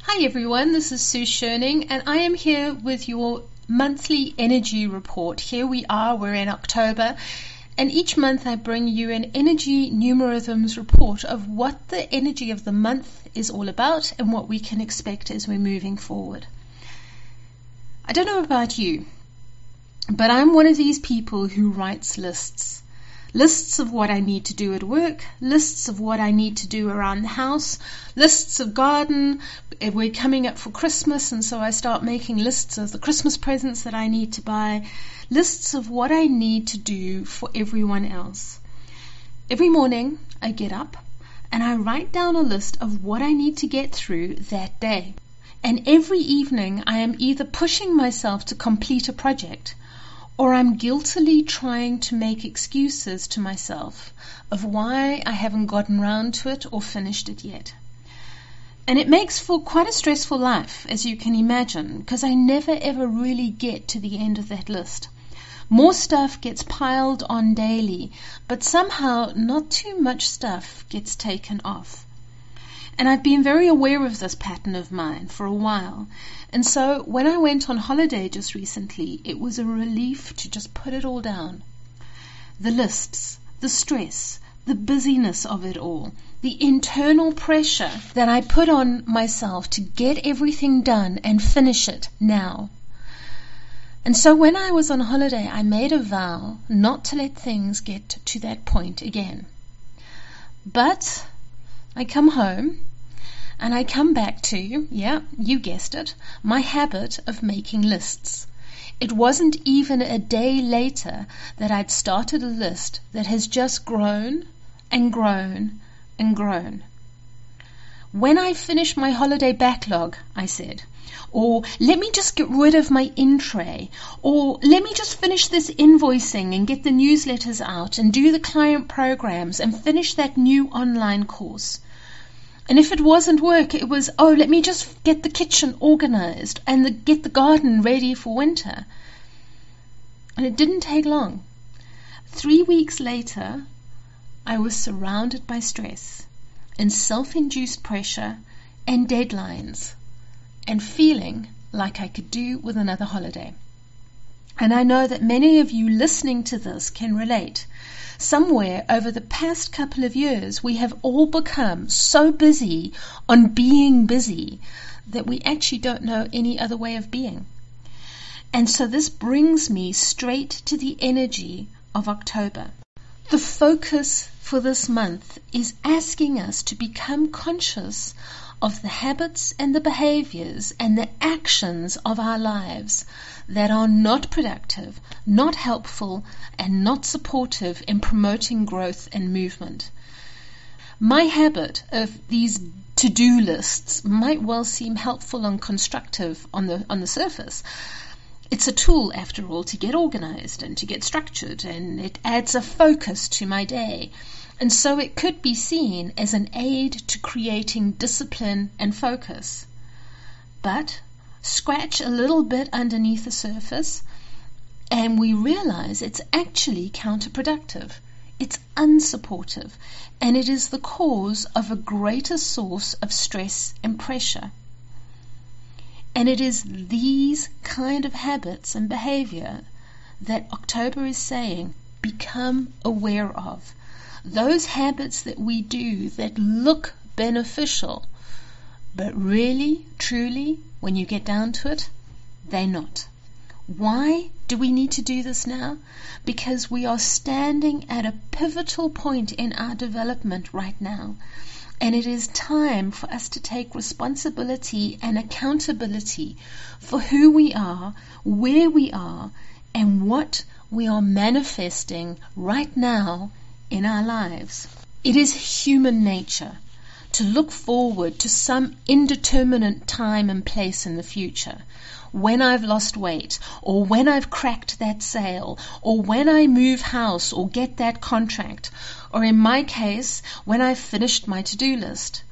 Hi everyone, this is Sue Schoening and I am here with your monthly energy report. Here we are, we're in October, and each month I bring you an energy numerithms report of what the energy of the month is all about and what we can expect as we're moving forward. I don't know about you, but I'm one of these people who writes lists. Lists of what I need to do at work, lists of what I need to do around the house, lists of garden. We're coming up for Christmas, and so I start making lists of the Christmas presents that I need to buy, lists of what I need to do for everyone else. Every morning I get up and I write down a list of what I need to get through that day. And every evening I am either pushing myself to complete a project, or I'm guiltily trying to make excuses to myself of why I haven't gotten round to it or finished it yet. And it makes for quite a stressful life, as you can imagine, because I never ever really get to the end of that list. More stuff gets piled on daily, but somehow not too much stuff gets taken off. And I've been very aware of this pattern of mine for a while. And so when I went on holiday just recently, it was a relief to just put it all down. The lists, the stress, the busyness of it all, the internal pressure that I put on myself to get everything done and finish it now. And so when I was on holiday, I made a vow not to let things get to that point again. But I come home and I come back to, yeah, you guessed it, my habit of making lists. It wasn't even a day later that I'd started a list that has just grown and grown and grown. When I finish my holiday backlog, I said, or let me just get rid of my in-tray, or let me just finish this invoicing and get the newsletters out and do the client programs and finish that new online course. And if it wasn't work, it was, let me just get the kitchen organized and get the garden ready for winter. And it didn't take long. 3 weeks later, I was surrounded by stress and self-induced pressure and deadlines and feeling like I could do with another holiday. And I know that many of you listening to this can relate. Somewhere over the past couple of years, we have all become so busy on being busy that we actually don't know any other way of being. And so this brings me straight to the energy of October. The focus for this month is asking us to become conscious of the habits and the behaviors and the actions of our lives that are not productive, not helpful, and not supportive in promoting growth and movement. My habit of these to-do lists might well seem helpful and constructive on the surface. It's a tool, after all, to get organized and to get structured, and it adds a focus to my day. And so it could be seen as an aid to creating discipline and focus. But scratch a little bit underneath the surface and we realize it's actually counterproductive. It's unsupportive, and it is the cause of a greater source of stress and pressure. And it is these kind of habits and behavior that October is saying, become aware of. Those habits that we do that look beneficial, but really, truly, when you get down to it, they're not. Why do we need to do this now? Because we are standing at a pivotal point in our development right now. And it is time for us to take responsibility and accountability for who we are, where we are, and what we are manifesting right now in our lives. It is human nature to look forward to some indeterminate time and place in the future. When I've lost weight, or when I've cracked that sale, or when I move house or get that contract, or in my case, when I've finished my to-do list.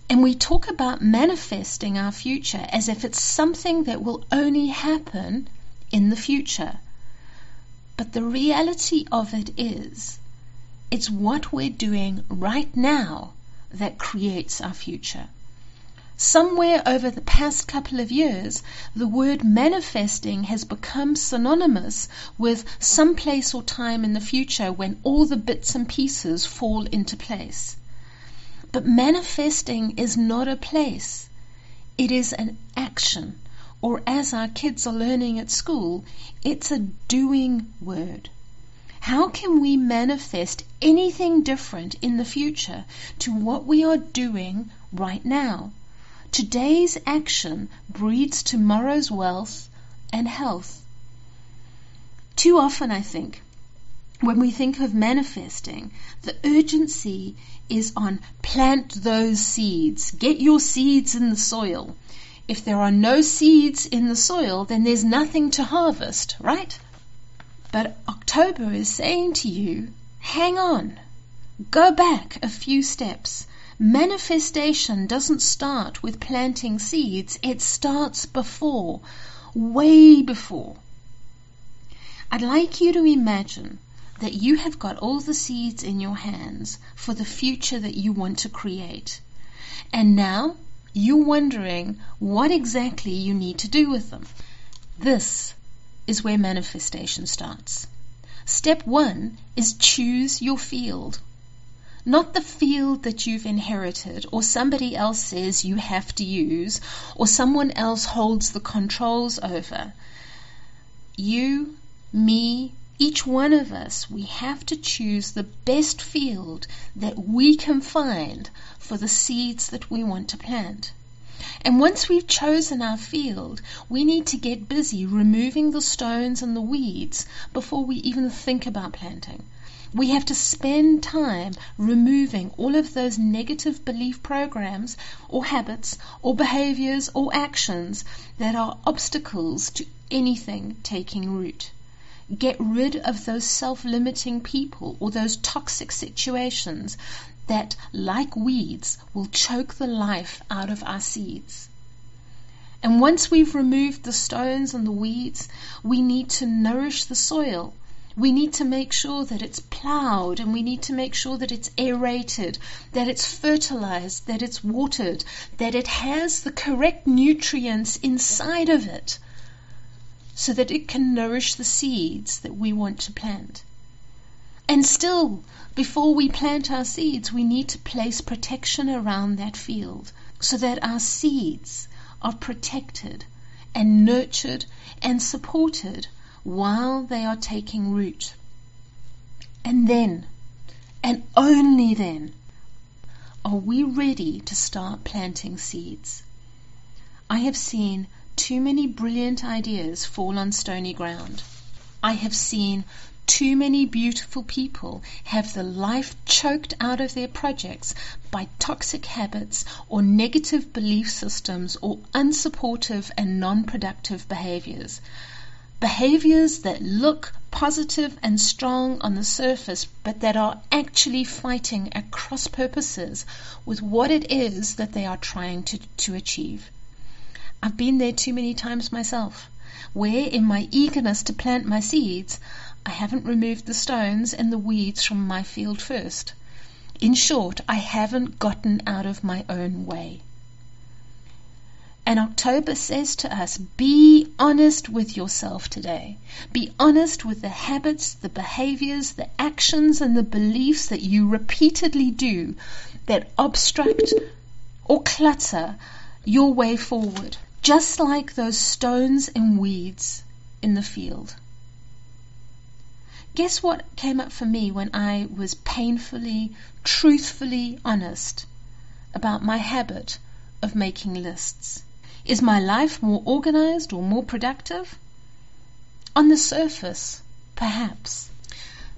And we talk about manifesting our future as if it's something that will only happen in the future. But the reality of it is, it's what we're doing right now that creates our future. Somewhere over the past couple of years, the word manifesting has become synonymous with some place or time in the future when all the bits and pieces fall into place. But manifesting is not a place. It is an action, or as our kids are learning at school, it's a doing word. How can we manifest anything different in the future to what we are doing right now? Today's action breeds tomorrow's wealth and health. Too often, I think, when we think of manifesting, the urgency is on plant those seeds. Get your seeds in the soil. If there are no seeds in the soil, then there's nothing to harvest, right? But October is saying to you, hang on, go back a few steps. Manifestation doesn't start with planting seeds, it starts before, way before. I'd like you to imagine that you have got all the seeds in your hands for the future that you want to create. And now you're wondering what exactly you need to do with them. This is where manifestation starts. Step 1 is choose your field. Not the field that you've inherited or somebody else says you have to use or someone else holds the controls over. You, me, each one of us, we have to choose the best field that we can find for the seeds that we want to plant. And once we've chosen our field, we need to get busy removing the stones and the weeds before we even think about planting. We have to spend time removing all of those negative belief programs or habits or behaviors or actions that are obstacles to anything taking root. Get rid of those self-limiting people or those toxic situations that, like weeds, will choke the life out of our seeds. And once we've removed the stones and the weeds, we need to nourish the soil. We need to make sure that it's plowed, and we need to make sure that it's aerated, that it's fertilized, that it's watered, that it has the correct nutrients inside of it so that it can nourish the seeds that we want to plant. And still, before we plant our seeds, we need to place protection around that field so that our seeds are protected and nurtured and supported while they are taking root. And then, and only then, are we ready to start planting seeds. I have seen too many brilliant ideas fall on stony ground. I have seen too many beautiful people have the life choked out of their projects by toxic habits or negative belief systems or unsupportive and non-productive behaviors. Behaviors that look positive and strong on the surface, but that are actually fighting at cross purposes with what it is that they are trying to achieve. I've been there too many times myself, where in my eagerness to plant my seeds, I haven't removed the stones and the weeds from my field first. In short, I haven't gotten out of my own way. And October says to us, be honest with yourself today. Be honest with the habits, the behaviors, the actions, and the beliefs that you repeatedly do that obstruct or clutter your way forward. Just like those stones and weeds in the field. Guess what came up for me when I was painfully, truthfully honest about my habit of making lists? Is my life more organized or more productive? On the surface, perhaps.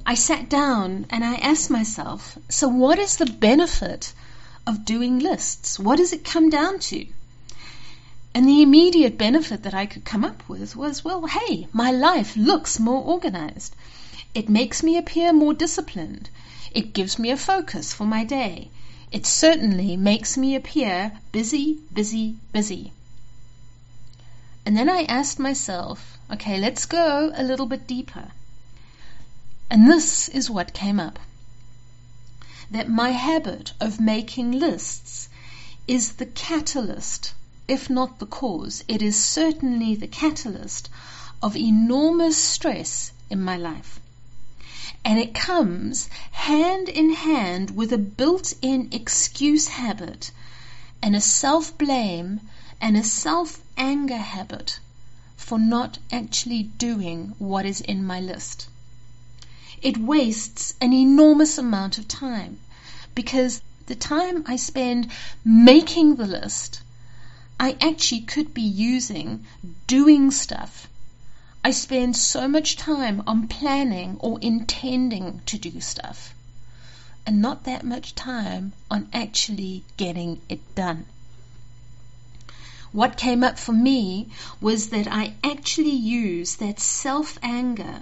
I sat down and I asked myself, so what is the benefit of doing lists? What does it come down to? And the immediate benefit that I could come up with was, well, hey, my life looks more organized. It makes me appear more disciplined. It gives me a focus for my day. It certainly makes me appear busy, busy, busy. And then I asked myself, okay, let's go a little bit deeper. And this is what came up. That my habit of making lists is the catalyst, if not the cause. It is certainly the catalyst of enormous stress in my life. And it comes hand in hand with a built-in excuse habit and a self-blame and a self-anger habit for not actually doing what is in my list. It wastes an enormous amount of time, because the time I spend making the list, I actually could be using doing stuff. I spend so much time on planning or intending to do stuff, and not that much time on actually getting it done. What came up for me was that I actually use that self-anger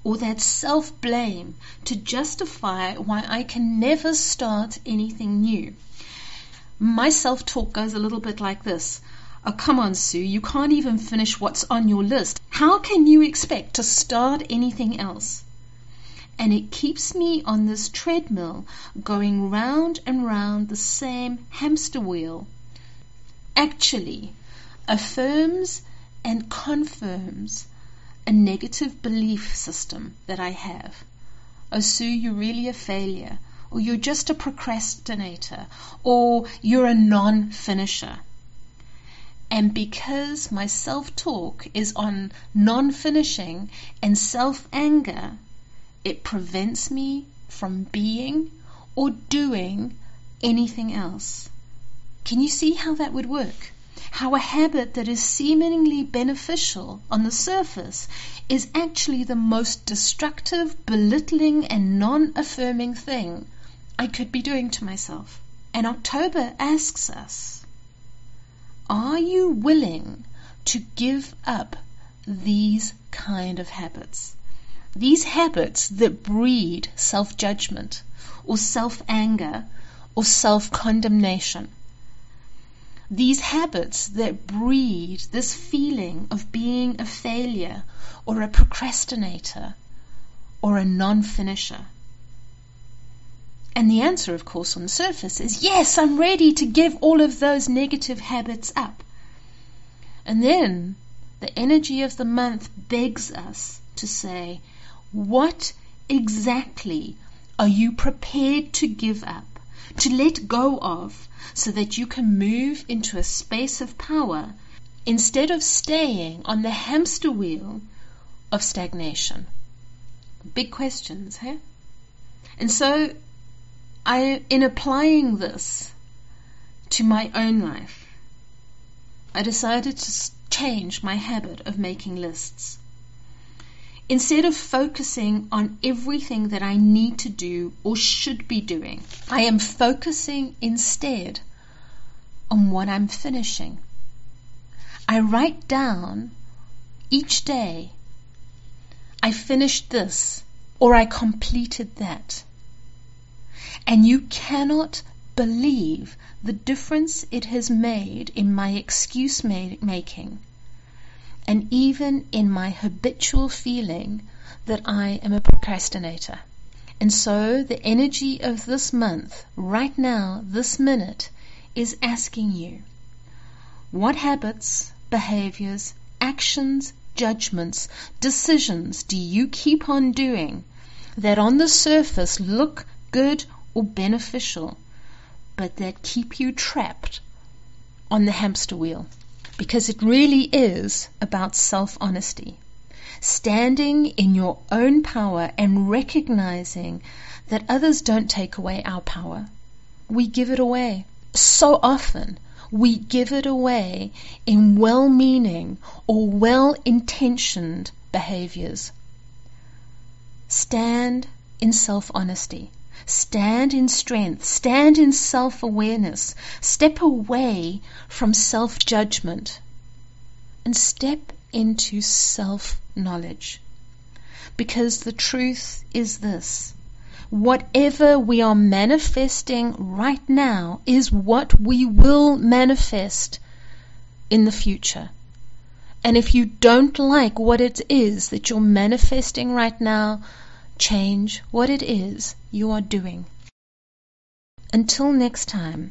or that self-blame to justify why I can never start anything new. My self-talk goes a little bit like this. Oh, come on, Sue, you can't even finish what's on your list. How can you expect to start anything else? And it keeps me on this treadmill going round and round the same hamster wheel. Actually affirms and confirms a negative belief system that I have. Oh, Sue, you're really a failure, or you're just a procrastinator, or you're a non-finisher. And because my self-talk is on non-finishing and self-anger, it prevents me from being or doing anything else. Can you see how that would work? How a habit that is seemingly beneficial on the surface is actually the most destructive, belittling, and non-affirming thing I could be doing to myself. And October asks us, are you willing to give up these kind of habits? These habits that breed self-judgment or self-anger or self-condemnation. These habits that breed this feeling of being a failure or a procrastinator or a non-finisher. And the answer, of course, on the surface is, yes, I'm ready to give all of those negative habits up. And then the energy of the month begs us to say, what exactly are you prepared to give up, to let go of, so that you can move into a space of power instead of staying on the hamster wheel of stagnation? Big questions, huh? And so in applying this to my own life, I decided to change my habit of making lists. Instead of focusing on everything that I need to do or should be doing, I am focusing instead on what I'm finishing. I write down each day, I finished this or I completed that. And you cannot believe the difference it has made in my excuse making, and even in my habitual feeling that I am a procrastinator. And so the energy of this month, right now, this minute, is asking you, what habits, behaviors, actions, judgments, decisions do you keep on doing that on the surface look good or beneficial, but that keep you trapped on the hamster wheel? Because it really is about self-honesty. Standing in your own power and recognizing that others don't take away our power. We give it away. So often we give it away in well-meaning or well-intentioned behaviors. Stand in self-honesty. Stand in strength. Stand in self-awareness. Step away from self-judgment and step into self-knowledge. Because the truth is this: whatever we are manifesting right now is what we will manifest in the future. And if you don't like what it is that you're manifesting right now, change what it is you are doing. Until next time,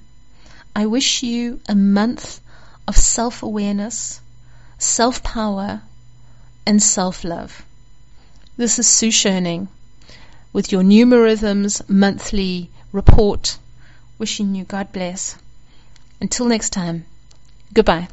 I wish you a month of self-awareness, self-power, and self-love. This is Sue Schoening with your Numerhythms monthly report. Wishing you God bless. Until next time, goodbye.